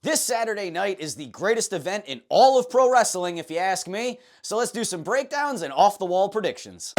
This Saturday night is the greatest event in all of pro wrestling, if you ask me. So let's do some breakdowns and off-the-wall predictions.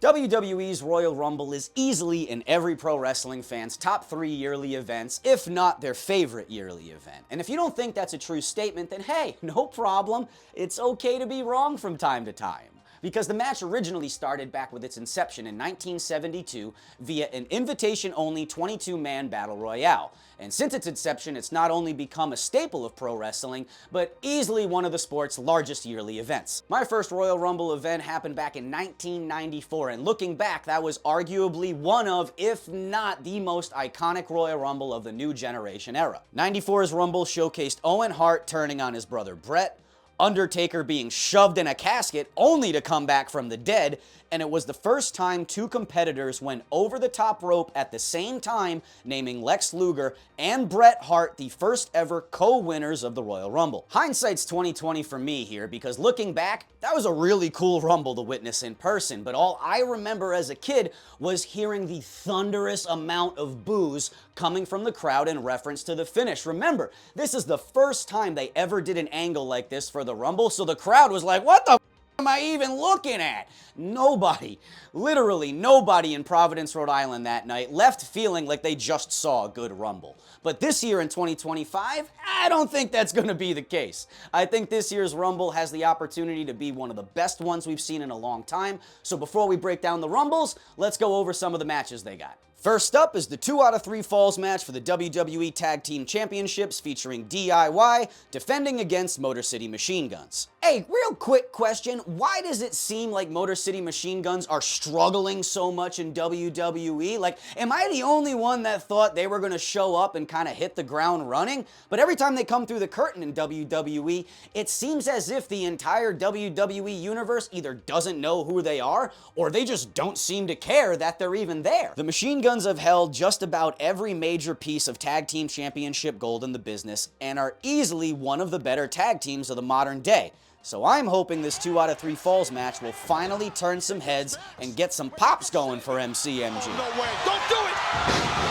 WWE's Royal Rumble is easily in every pro wrestling fan's top 3 yearly events, if not their favorite yearly event. And if you don't think that's a true statement, then hey, no problem. It's okay to be wrong from time to time. Because the match originally started back with its inception in 1972 via an invitation-only 22-man battle royale. And since its inception, it's not only become a staple of pro wrestling, but easily one of the sport's largest yearly events. My first Royal Rumble event happened back in 1994, and looking back, that was arguably one of, if not the most iconic Royal Rumble of the new generation era. 94's Rumble showcased Owen Hart turning on his brother Bret, Undertaker being shoved in a casket only to come back from the dead, and it was the first time two competitors went over the top rope at the same time, naming Lex Luger and Bret Hart the first ever co-winners of the Royal Rumble. Hindsight's 20/20 for me here, because looking back, that was a really cool Rumble to witness in person, but all I remember as a kid was hearing the thunderous amount of boos coming from the crowd in reference to the finish. Remember, this is the first time they ever did an angle like this for the Rumble, so the crowd was like, what the am I even looking at? Nobody, literally nobody in Providence, Rhode Island that night left feeling like they just saw a good Rumble. But this year in 2025, I don't think that's going to be the case. I think this year's Rumble has the opportunity to be one of the best ones we've seen in a long time. So before we break down the Rumbles, let's go over some of the matches they got. First up is the 2 out of 3 falls match for the WWE Tag Team Championships, featuring DIY defending against Motor City Machine Guns. Hey, real quick question, why does it seem like Motor City Machine Guns are struggling so much in WWE? Like, am I the only one that thought they were going to show up and kind of hit the ground running? But every time they come through the curtain in WWE, it seems as if the entire WWE universe either doesn't know who they are, or they just don't seem to care that they're even there. The Machine Guns have held just about every major piece of tag team championship gold in the business and are easily one of the better tag teams of the modern day. So I'm hoping this 2 out of 3 falls match will finally turn some heads and get some pops going for MCMG. No way. Don't do it!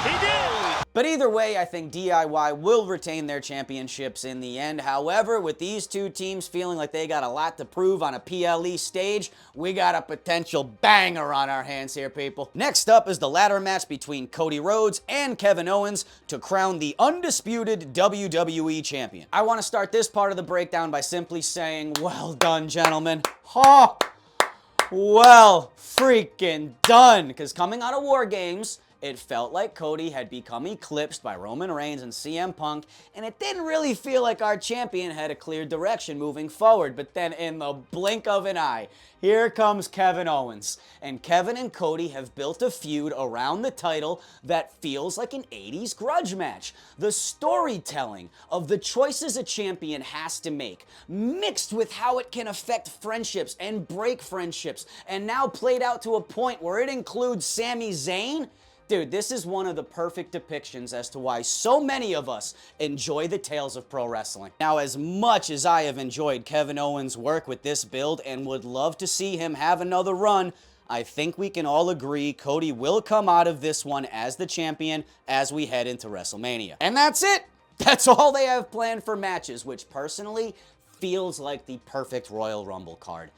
He did! But either way, I think DIY will retain their championships in the end. However, with these two teams feeling like they got a lot to prove on a PLE stage, we got a potential banger on our hands here, people. Next up is the ladder match between Cody Rhodes and Kevin Owens to crown the undisputed WWE champion. I want to start this part of the breakdown by simply saying, well done, gentlemen. Ha! Well freaking done. Because coming out of War Games, it felt like Cody had become eclipsed by Roman Reigns and CM Punk, and it didn't really feel like our champion had a clear direction moving forward. But then in the blink of an eye, here comes Kevin Owens. And Kevin and Cody have built a feud around the title that feels like an 80s grudge match. The storytelling of the choices a champion has to make, mixed with how it can affect friendships and break friendships, and now played out to a point where it includes Sami Zayn. Dude, this is one of the perfect depictions as to why so many of us enjoy the tales of pro wrestling. Now, as much as I have enjoyed Kevin Owens' work with this build and would love to see him have another run, I think we can all agree Cody will come out of this one as the champion as we head into WrestleMania. And that's it! That's all they have planned for matches, which personally feels like the perfect Royal Rumble card.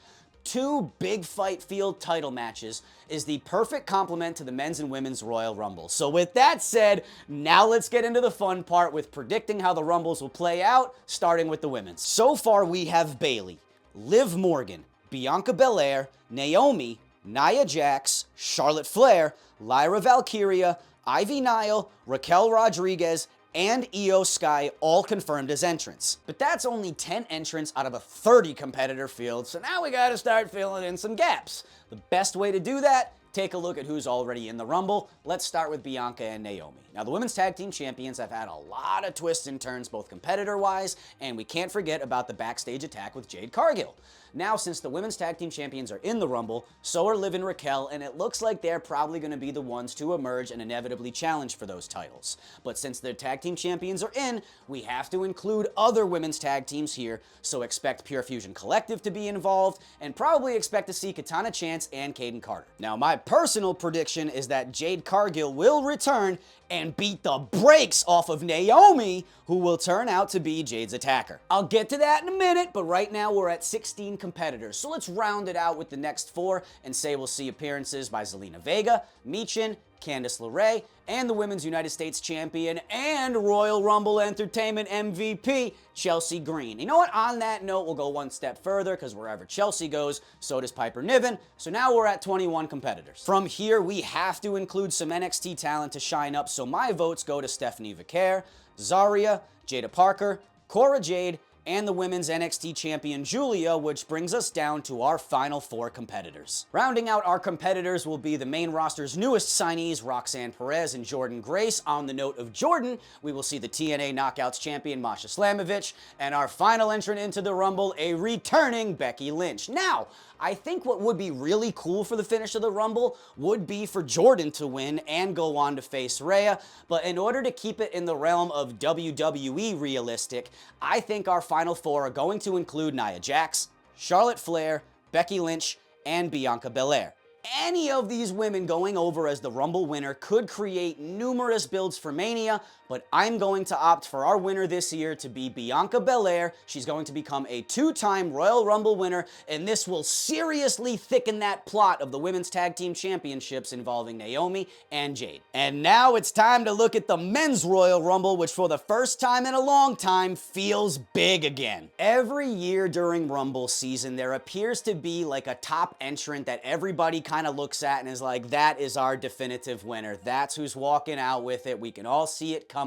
2 big fight field title matches is the perfect complement to the men's and women's Royal Rumble. So with that said, now let's get into the fun part with predicting how the Rumbles will play out, starting with the women's. So far we have Bayley, Liv Morgan, Bianca Belair, Naomi, Nia Jax, Charlotte Flair, Lyra Valkyria, Ivy Nile, Raquel Rodriguez, and Io Sky all confirmed as entrants. But that's only 10 entrants out of a 30 competitor field, so now we gotta start filling in some gaps. The best way to do that take a look at who's already in the Rumble. Let's start with Bianca and Naomi. Now, the women's tag team champions have had a lot of twists and turns, both competitor-wise, and we can't forget about the backstage attack with Jade Cargill. Now, since the women's tag team champions are in the Rumble, so are Liv and Raquel, and it looks like they're probably going to be the ones to emerge and inevitably challenge for those titles. But since the tag team champions are in, we have to include other women's tag teams here, so expect Pure Fusion Collective to be involved, and probably expect to see Katana Chance and Kaden Carter. Now, my personal prediction is that Jade Cargill will return and beat the brakes off of Naomi, who will turn out to be Jade's attacker. I'll get to that in a minute, but right now we're at 16 competitors, so let's round it out with the next 4 and say we'll see appearances by Zelina Vega, Michin, Candice LeRae, and the Women's United States Champion and Royal Rumble Entertainment MVP, Chelsea Green. You know what? On that note, we'll go one step further, because wherever Chelsea goes, so does Piper Niven. So now we're at 21 competitors. From here, we have to include some NXT talent to shine up, so my votes go to Stephanie Vaquer, Zarya, Jada Parker, Cora Jade, and the women's NXT champion Julia, which brings us down to our final 4 competitors. Rounding out our competitors will be the main roster's newest signees, Roxanne Perez and Jordan Grace. On the note of Jordan, we will see the TNA Knockouts champion Masha Slamovich, and our final entrant into the Rumble, a returning Becky Lynch. Now, I think what would be really cool for the finish of the Rumble would be for Jordan to win and go on to face Rhea, but in order to keep it in the realm of WWE realistic, I think our final 4 are going to include Nia Jax, Charlotte Flair, Becky Lynch, and Bianca Belair. Any of these women going over as the Rumble winner could create numerous builds for Mania, but I'm going to opt for our winner this year to be Bianca Belair. She's going to become a 2-time Royal Rumble winner, and this will seriously thicken that plot of the Women's Tag Team Championships involving Naomi and Jade. And now it's time to look at the Men's Royal Rumble, which for the first time in a long time feels big again. Every year during Rumble season, there appears to be like a top entrant that everybody kind of looks at and is like, that is our definitive winner. That's who's walking out with it. We can all see it coming.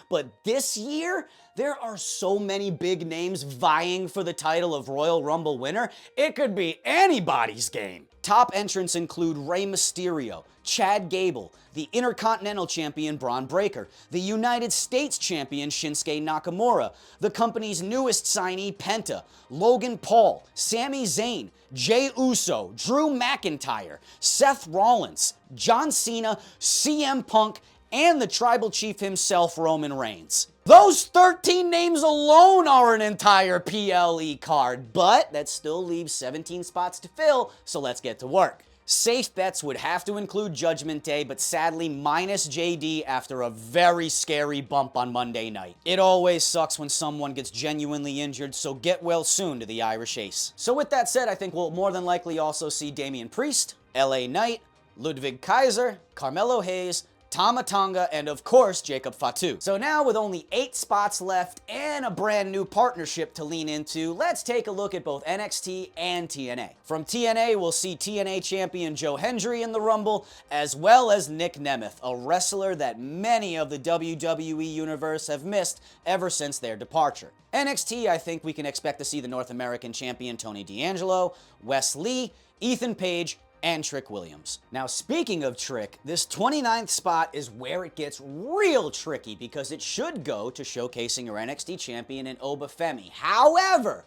But this year, there are so many big names vying for the title of Royal Rumble winner, it could be anybody's game. Top entrants include Rey Mysterio, Chad Gable, the Intercontinental Champion Braun Breaker, the United States Champion Shinsuke Nakamura, the company's newest signee Penta, Logan Paul, Sami Zayn, Jey Uso, Drew McIntyre, Seth Rollins, John Cena, CM Punk, and the Tribal Chief himself, Roman Reigns. Those 13 names alone are an entire PLE card, but that still leaves 17 spots to fill, so let's get to work. Safe bets would have to include Judgment Day, but sadly minus JD after a very scary bump on Monday night. It always sucks when someone gets genuinely injured, so get well soon to the Irish Ace. So with that said, I think we'll more than likely also see Damian Priest, LA Knight, Ludwig Kaiser, Carmelo Hayes, Tama Tonga, and of course, Jacob Fatu. So now with only 8 spots left and a brand new partnership to lean into, let's take a look at both NXT and TNA. From TNA, we'll see TNA champion Joe Hendry in the Rumble, as well as Nick Nemeth, a wrestler that many of the WWE universe have missed ever since their departure. NXT, I think we can expect to see the North American champion Tony D'Angelo, Wes Lee, Ethan Page, and Trick Williams. Now, speaking of Trick, this 29th spot is where it gets real tricky because it should go to showcasing your NXT champion in Oba Femi. However,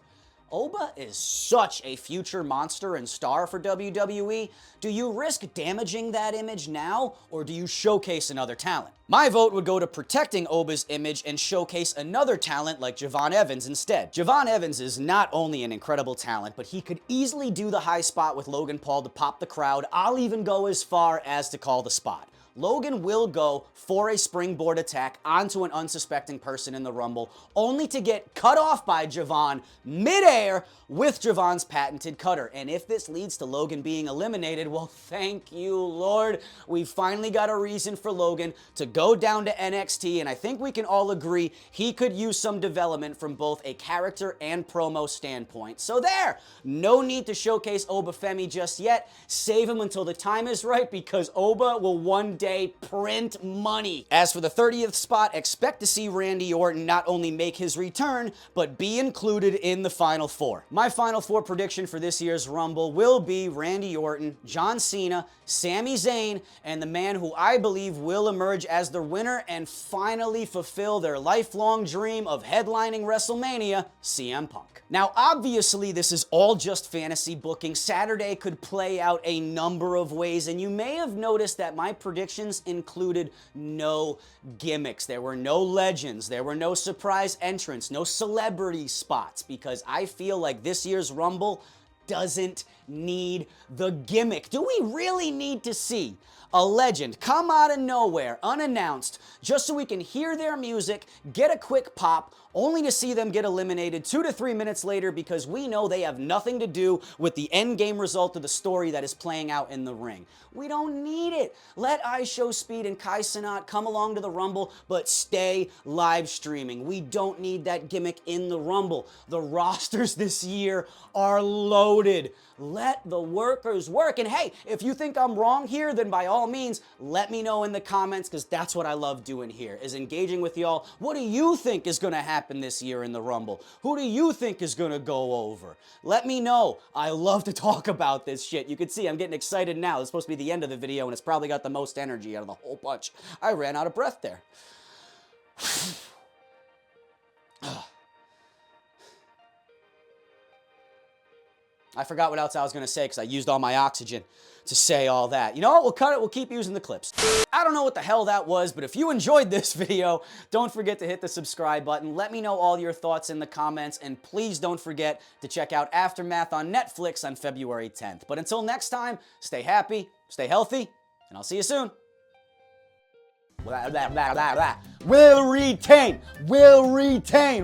Oba is such a future monster and star for WWE. Do you risk damaging that image now, or do you showcase another talent? My vote would go to protecting Oba's image and showcase another talent like Javon Evans instead. Javon Evans is not only an incredible talent, but he could easily do the high spot with Logan Paul to pop the crowd. I'll even go as far as to call the spot. Logan will go for a springboard attack onto an unsuspecting person in the Rumble, only to get cut off by Javon midair with Javon's patented cutter. And if this leads to Logan being eliminated, well, thank you, Lord. We finally got a reason for Logan to go down to NXT, and I think we can all agree he could use some development from both a character and promo standpoint. So there, no need to showcase Oba Femi just yet. Save him until the time is right, because Oba will one day, print money. As for the 30th spot, expect to see Randy Orton not only make his return, but be included in the Final Four. My Final Four prediction for this year's Rumble will be Randy Orton, John Cena, Sami Zayn, and the man who I believe will emerge as the winner and finally fulfill their lifelong dream of headlining WrestleMania, CM Punk. Now, obviously, this is all just fantasy booking. Saturday could play out a number of ways, and you may have noticed that my predictions included no gimmicks. There were no legends. There were no surprise entrants, no celebrity spots, because I feel like this year's Rumble doesn't need the gimmick. Do we really need to see a legend come out of nowhere, unannounced, just so we can hear their music, get a quick pop, only to see them get eliminated 2 to 3 minutes later because we know they have nothing to do with the end game result of the story that is playing out in the ring? We don't need it. Let IShowSpeed and Kai Cenat come along to the Rumble, but stay live streaming. We don't need that gimmick in the Rumble. The rosters this year are loaded. Let the workers work. And hey, if you think I'm wrong here, then by all means, let me know in the comments, because that's what I love doing here, is engaging with y'all. What do you think is going to happen this year in the Rumble? Who do you think is going to go over? Let me know. I love to talk about this shit. You can see I'm getting excited now. It's supposed to be the end of the video, and it's probably got the most energy out of the whole bunch. I ran out of breath there. I forgot what else I was going to say because I used all my oxygen to say all that. You know what? We'll cut it. We'll keep using the clips. I don't know what the hell that was, but if you enjoyed this video, don't forget to hit the subscribe button. Let me know all your thoughts in the comments, and please don't forget to check out Aftermath on Netflix on February 10th. But until next time, stay happy, stay healthy, and I'll see you soon. Will retain.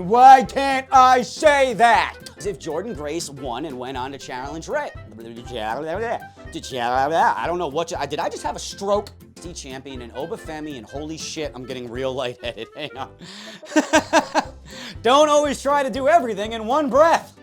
Why can't I say that? As if Jordan Grace won and went on to challenge Ray. I don't know what did I just have a stroke? Champion and Obafemi, and holy shit, I'm getting real lightheaded. Hang on. Don't always try to do everything in one breath.